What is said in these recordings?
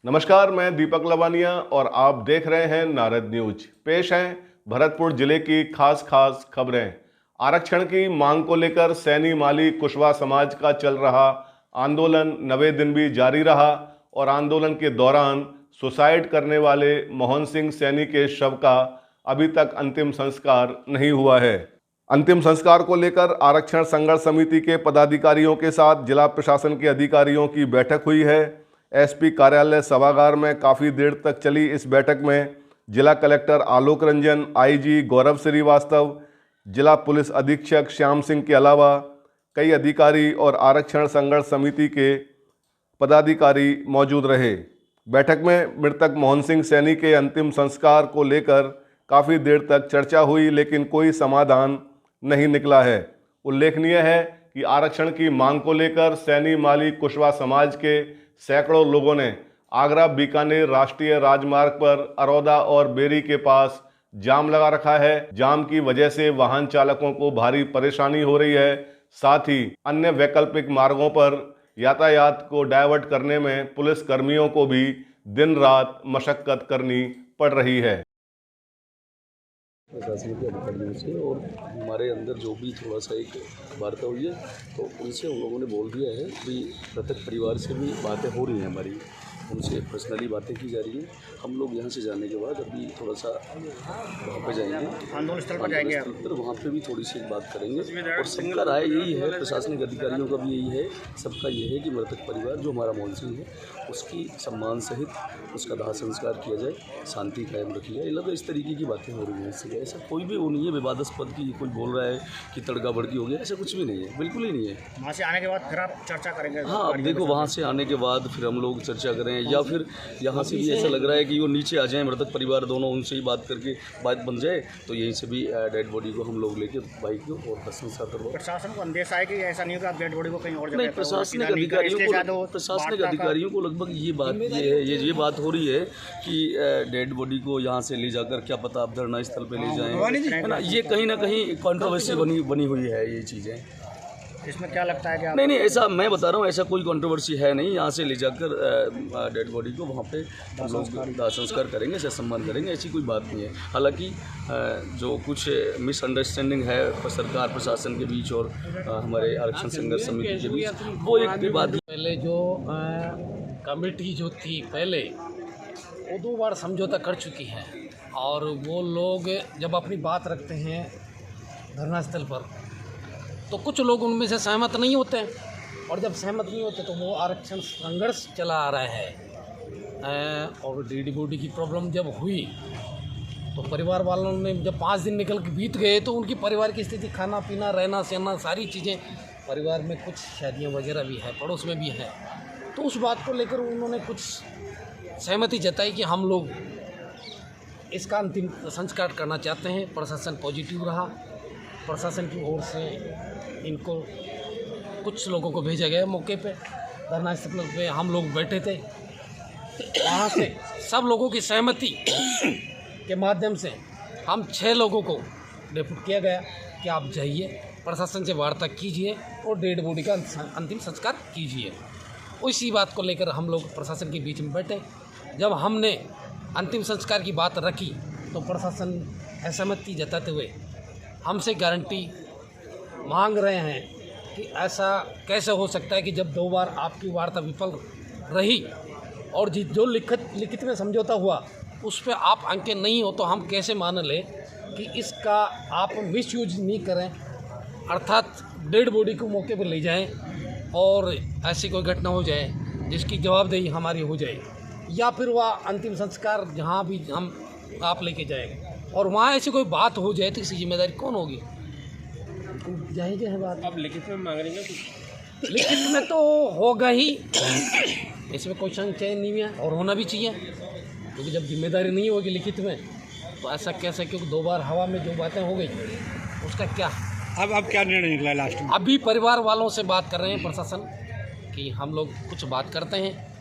नमस्कार, मैं दीपक लवानिया और आप देख रहे हैं नारद न्यूज। पेश हैं भरतपुर जिले की खास खबरें। आरक्षण की मांग को लेकर सैनी माली कुशवाहा समाज का चल रहा आंदोलन 90 दिन भी जारी रहा और आंदोलन के दौरान सुसाइड करने वाले मोहन सिंह सैनी के शव का अभी तक अंतिम संस्कार नहीं हुआ है। अंतिम संस्कार को लेकर आरक्षण संघर्ष समिति के पदाधिकारियों के साथ जिला प्रशासन के अधिकारियों की बैठक हुई है। एसपी कार्यालय सभागार में काफ़ी देर तक चली इस बैठक में जिला कलेक्टर आलोक रंजन, आईजी गौरव श्रीवास्तव, जिला पुलिस अधीक्षक श्याम सिंह के अलावा कई अधिकारी और आरक्षण संघर्ष समिति के पदाधिकारी मौजूद रहे। बैठक में मृतक मोहन सिंह सैनी के अंतिम संस्कार को लेकर काफ़ी देर तक चर्चा हुई, लेकिन कोई समाधान नहीं निकला है। उल्लेखनीय है कि आरक्षण की मांग को लेकर सैनी माली कुशवाहा समाज के सैकड़ों लोगों ने आगरा बीकानेर राष्ट्रीय राजमार्ग पर अरौदा और बेरी के पास जाम लगा रखा है। जाम की वजह से वाहन चालकों को भारी परेशानी हो रही है। साथ ही अन्य वैकल्पिक मार्गों पर यातायात को डायवर्ट करने में पुलिस कर्मियों को भी दिन रात मशक्कत करनी पड़ रही है। प्रशासन के अधिकारियों से और हमारे अंदर जो भी थोड़ा सा एक वार्ता हुई है तो उनसे उन लोगों ने बोल दिया है कि मृतक परिवार से भी बातें हो रही हैं, हमारी उनसे पर्सनली बातें की जा रही हैं। हम लोग यहाँ से जाने के बाद अभी थोड़ा सा वहाँ पे जाएंगे, आंदोलन स्थल पर जाएंगे, वहाँ पे भी थोड़ी सी बात करेंगे। और सबका राय यही है, प्रशासनिक अधिकारियों का भी यही है, सबका ये है कि मृतक परिवार जो हमारा मोहन सिंह है उसकी सम्मान सहित उसका दाह संस्कार किया जाए, शांति कायम रखी जाए। लगभग इस तरीके की बातें हो रही हैं। इससे ऐसा कोई भी वो नहीं है विवादास्पद की कोई बोल रहा है कि तड़का भड़की हो गया, ऐसा कुछ भी नहीं है, बिल्कुल ही नहीं है। वहाँ से आने के बाद फिर आप चर्चा करेंगे? हाँ, अब देखो वहाँ से आने के बाद फिर हम लोग चर्चा करें, या फिर यहाँ से भी ऐसा लग रहा है कि वो नीचे आ जाएं मृतक परिवार दोनों, उनसे ही बात करके बात बन जाए तो यहीं से भी डेड बॉडी को हम लोग लेके बाइक को और संस्कार करवाओ। प्रशासन को अंदेशा है कि ऐसा नहीं होगा, डेड बॉडी को कहीं और जगह नहीं, प्रशासनिक अधिकारियों को लगभग ये बात हो रही है कि डेड बॉडी को यहाँ से ले जाकर क्या पता आप धरना स्थल पे ले जाएं, है ना। ये कहीं ना कहीं कंट्रोवर्सी बनी हुई है ये चीज़ें। इसमें क्या लगता है कि नहीं, ऐसा मैं बता रहा हूँ, ऐसा कोई कंट्रोवर्सी है नहीं। यहाँ से ले जाकर डेड बॉडी को वहाँ पे हम लोग दाह संस्कार करेंगे, ऐसा सम्मान करेंगे, ऐसी कोई बात नहीं है। हालांकि जो कुछ मिसअंडरस्टैंडिंग है सरकार प्रशासन के बीच और हमारे आरक्षण संघर्ष समिति के बीच, वो एक विवाद। पहले जो कमेटी जो थी पहले वो 2 बार समझौता कर चुकी है और वो लोग जब अपनी बात रखते हैं धरना स्थल पर तो कुछ लोग उनमें से सहमत नहीं होते हैं, और जब सहमत नहीं होते तो वो आरक्षण संघर्ष चला आ रहा है। और डेड बॉडी की प्रॉब्लम जब हुई तो परिवार वालों ने जब 5 दिन निकल के बीत गए तो उनकी परिवार की स्थिति, खाना पीना, रहना सहना, सारी चीज़ें, परिवार में कुछ शादियां वगैरह भी है, पड़ोस में भी है, तो उस बात को लेकर उन्होंने कुछ सहमति जताई कि हम लोग इसका अंतिम संस्कार करना चाहते हैं। प्रशासन पॉजिटिव रहा, प्रशासन की ओर से इनको कुछ लोगों को भेजा गया मौके पे, धरना स्थल पे हम लोग बैठे थे, वहाँ से सब लोगों की सहमति के माध्यम से हम 6 लोगों को डेपुट किया गया कि आप जाइए, प्रशासन से वार्ता कीजिए और डेड बॉडी का अंतिम संस्कार कीजिए। उसी बात को लेकर हम लोग प्रशासन के बीच में बैठे। जब हमने अंतिम संस्कार की बात रखी तो प्रशासन असहमति जताते हुए हमसे गारंटी मांग रहे हैं कि ऐसा कैसे हो सकता है कि जब 2 बार आपकी वार्ता विफल रही और जो लिखित में समझौता हुआ उस पर आप अंके नहीं हो तो हम कैसे मान लें कि इसका आप मिसयूज नहीं करें, अर्थात डेड बॉडी को मौके पर ले जाएं और ऐसी कोई घटना हो जाए जिसकी जवाबदेही हमारी हो जाए, या फिर वह अंतिम संस्कार जहाँ भी हम आप लेके जाएंगे और वहाँ ऐसी कोई बात हो जाए तो इसकी जिम्मेदारी कौन होगी? जाहिर है बात। आप लिखित में मांग रहे हैं कुछ? लिखित में तो होगा ही, इसमें कोई संशय नहीं है और होना भी चाहिए, क्योंकि जब जिम्मेदारी नहीं होगी लिखित में तो ऐसा कैसे, क्योंकि 2 बार हवा में जो बातें हो गई उसका क्या। अब क्या निर्णय निकला लास्ट में? अभी परिवार वालों से बात कर रहे हैं प्रशासन कि हम लोग कुछ बात करते हैं,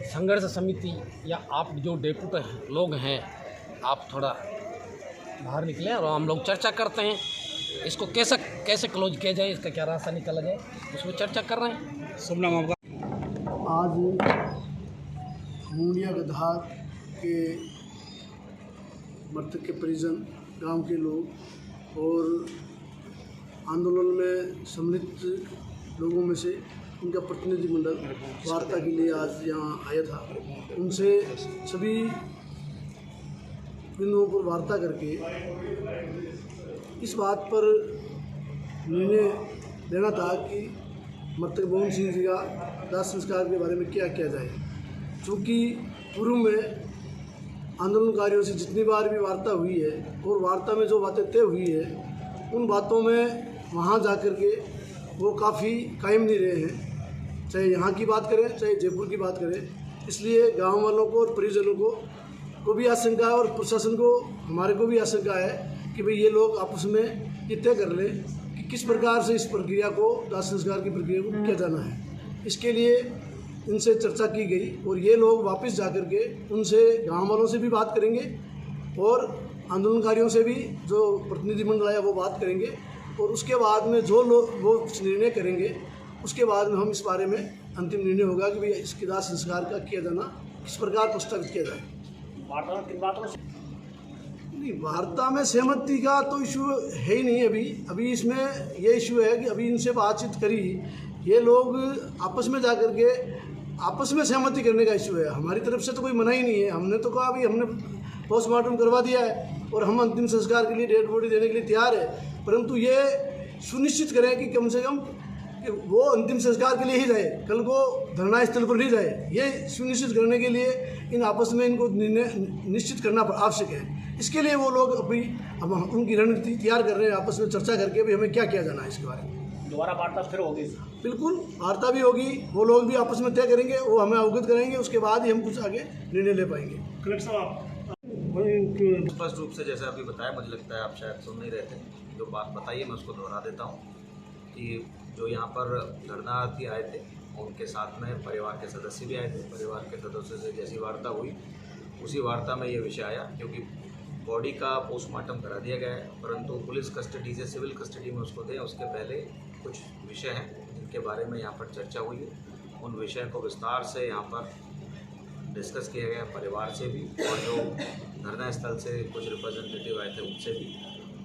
संघर्ष समिति या आप जो डेपुट लोग हैं आप थोड़ा बाहर निकले और हम लोग चर्चा करते हैं इसको कैसे क्लोज किया जाए, इसका क्या रास्ता निकाला जाए, उसमें चर्चा कर रहे हैं। शुभ नाम आपका? आज मुंडिया गधार के मृतक के परिजन, गांव के लोग और आंदोलन में सम्मिलित लोगों में से उनका प्रतिनिधिमंडल वार्ता के लिए आज यहाँ आया था। उनसे सभी बिंदुओं पर वार्ता करके इस बात पर निर्णय लेना था कि मृतक मोहन सिंह जी का दाह संस्कार के बारे में क्या किया जाए। चूँकि पूर्व में आंदोलनकारियों से जितनी बार भी वार्ता हुई है और वार्ता में जो बातें तय हुई है उन बातों में वहाँ जा कर के वो काफ़ी कायम नहीं रहे हैं, चाहे यहाँ की बात करें चाहे जयपुर की बात करें। इसलिए गांव वालों को और परिजनों को भी आशंका है और प्रशासन को हमारे को भी आशंका है कि भाई ये लोग आपस में ये तय कर लें कि किस प्रकार से इस प्रक्रिया को, दाह संस्कार की प्रक्रिया को किया जाना है। इसके लिए इनसे चर्चा की गई और ये लोग वापस जा कर के उनसे गाँव वालों से भी बात करेंगे और आंदोलनकारियों से भी जो प्रतिनिधिमंडल आया वो बात करेंगे और उसके बाद में जो लोग वो निर्णय करेंगे उसके बाद में हम इस बारे में अंतिम निर्णय होगा कि भाई इसके दाह संस्कार का किया जाना किस प्रकार प्रस्तावित किया जाए। वार्ता में किन बातों में नहीं, वार्ता में सहमति का तो इशू है ही नहीं। अभी इसमें ये इशू है कि अभी इनसे बातचीत करी, ये लोग आपस में जा कर के आपस में सहमति करने का इशू है। हमारी तरफ से तो कोई मना ही नहीं है। हमने तो कहा अभी हमने पोस्टमार्टम करवा दिया है और हम अंतिम संस्कार के लिए डेड बॉडी देने के लिए तैयार है, परंतु ये सुनिश्चित करें कि कम से कम कि वो अंतिम संस्कार के लिए ही जाए, कल को धरना स्थल पर नहीं जाए। ये सुनिश्चित करने के लिए इन आपस में इनको निर्णय निश्चित करना आवश्यक है। इसके लिए वो लोग अभी अब उनकी रणनीति तैयार कर रहे हैं, आपस में चर्चा करके भी हमें क्या किया जाना है इसके बारे में। दोबारा वार्ता फिर होगी? बिल्कुल, वार्ता भी होगी, वो लोग भी आपस में तय करेंगे, वो हमें अवगत करेंगे, उसके बाद ही हम कुछ आगे निर्णय ले पाएंगे। स्पष्ट रूप से जैसे अभी बताया, मुझे लगता है आप शायद सुन नहीं रहे थे, जो बात बताई है मैं उसको दोहरा देता हूँ कि जो यहाँ पर धरनार्थी आए थे उनके साथ में परिवार के सदस्य भी आए थे। परिवार के सदस्यों से जैसी वार्ता हुई उसी वार्ता में ये विषय आया, क्योंकि बॉडी का पोस्टमार्टम करा दिया गया है, परंतु पुलिस कस्टडी से सिविल कस्टडी में उसको दें उसके पहले कुछ विषय हैं जिनके बारे में यहाँ पर चर्चा हुई है। उन विषय को विस्तार से यहाँ पर डिस्कस किया गया परिवार से भी और जो धरना स्थल से कुछ रिप्रेजेंटेटिव आए थे उनसे भी,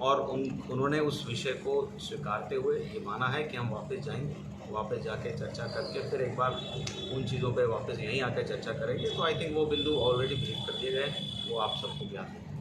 और उन्होंने उस विषय को स्वीकारते हुए ये माना है कि हम वापस जाएंगे, वापस जाके चर्चा करके फिर एक बार उन चीज़ों पे वापस यहीं आकर चर्चा करेंगे। तो आई थिंक वो बिंदु ऑलरेडी ब्रीफ कर दिए गए हैं, वो आप सबको ज्ञात है।